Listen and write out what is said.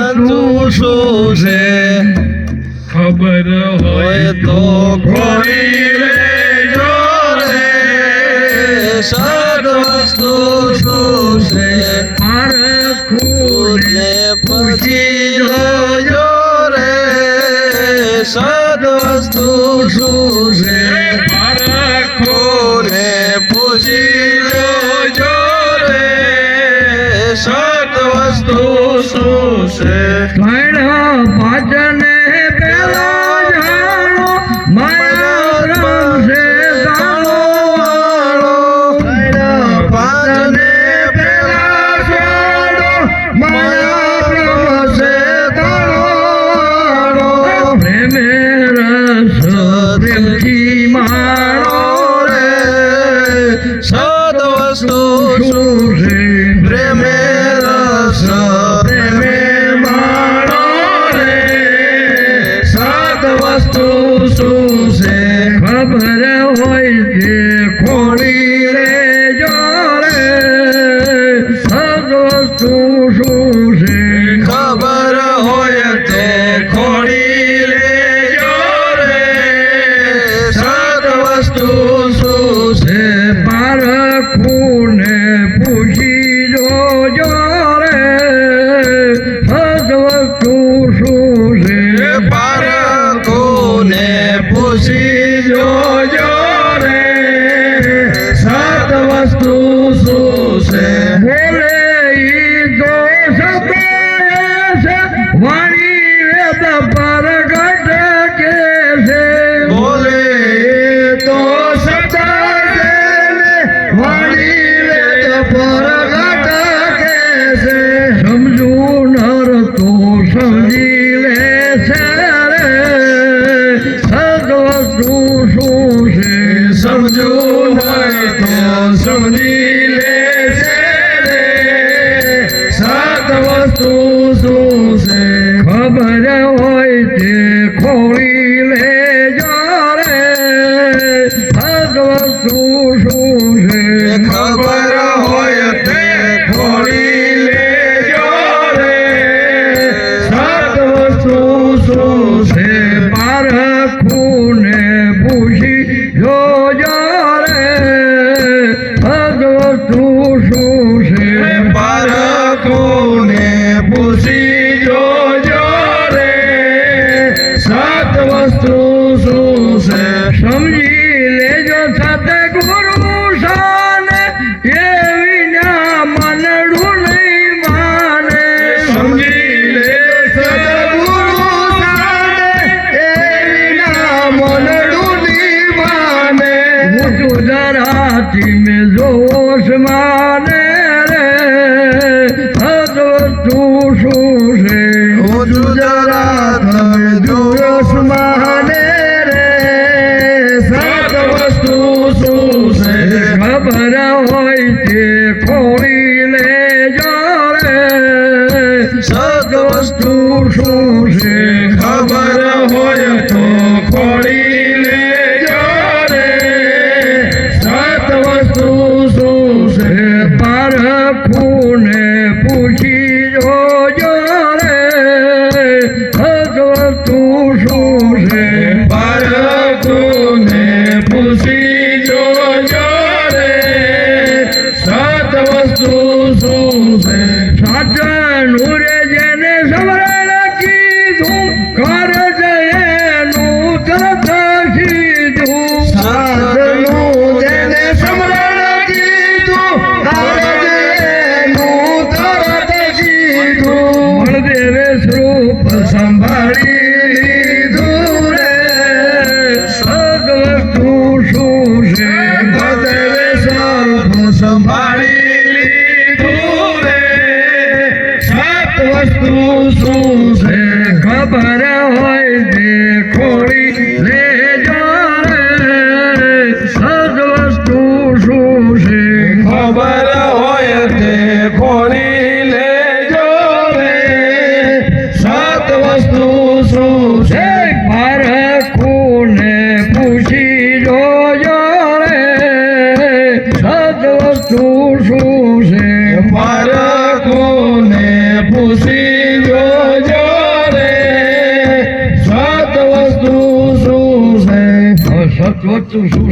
વસ્તુ શું છે ખબર હોય તો ખોળી લેજો રે સદવસ્તુ શું છે પારખુને પૂછી જોજો રે સદવસ્તુ શું છે પારખોને પૂછી જોજો રે સદવસ્તુ શું છે ઘણા ભજને પેલા જાણો માયા રમ છે જાણો વાળો ઘણા ભજને પેલા જાણો માયા રમ છે જાણો વાળો પ્રેમે રસ પ્રેમથી માણો રે સદવસ્તુ શું છે પ્રેમે રસ પ્રેમે માણો રે સદવસ્તુ શું છે ખબર હોય તે ખોળી લેજો રે સદવસ્તુ શું છે ખબર હોય તો ખોળી લેજો રે સદવસ્તુ શું છે પારખુને પૂછી જોજો રે સદવસ્તુ શું છે પારખોને પૂછી જોજો રે સદવસ્તુ શું છે બોલે ઈ તો સત્ય છે વાણી વેદ પ્રગટ કે છે બોલે તો સત્ય છે ને વાણી વેદ પ્રગટ કે છે સમજુ નર તો સમજી લે છે રે સદવસ્તુ શું છે સમજવું હોય તો સમજી લે છે રે સદવસ્તુ શું છે ખબર હોય તે ખોળી લેજો રે સદવસ્તુ શું છે ખબર હોય તે ખોળી લેજો રે સદવસ્તુ શું છે પારખુને પૂછી જોજો રે સદવસ્તુ શું છે પારખોને પૂછી જોજો રે સદવસ્તુ શું છે સમજી લેજો સતગુરુ શાને એ વિના મનડું નહીં માને સમજી લે સદગુરુ સાને એ વિના મનડું નહીં માને હું જરાથી મેં જોશ માને રે સદવસ્તુ શું છે ઊંચું જરા તમે જોશ માને રે સદવસ્તુ શું છે ખબર હોય તે ખોળી લેજો રે સદવસ્તુ શું છે ખબર હોય તો ખોળી લેજો રે સદવસ્તુ શું છે પારખુને પૂછી જોજો રે સદવસ્તુ શું છે પારખોને પૂછી જોજો રે સદવસ્તુ શું છે સાચનું રે જેને સમરણ કીધું કર એનું તરત સીધું સાધનું જેને સમરણ કીધું કારજેનું તરત કીધું બળદેવે સ્વરૂપ સંભાળી લીધું રે સદવસ્તુ શું છે બળદેવે સ્વરૂપ સંભાળી લીધું રે સદવસ્તુ શું છે ખબર હોય તે ખોળી લેજો રે સદવસ્તુ શું છે ખબર હોય તે ખોળી લેજો રે સદવસ્તુ શું છે પારખુને પૂછી જોજો રે સદવસ્તુ શું છે પારખોને પૂછી જોજો જોતું શું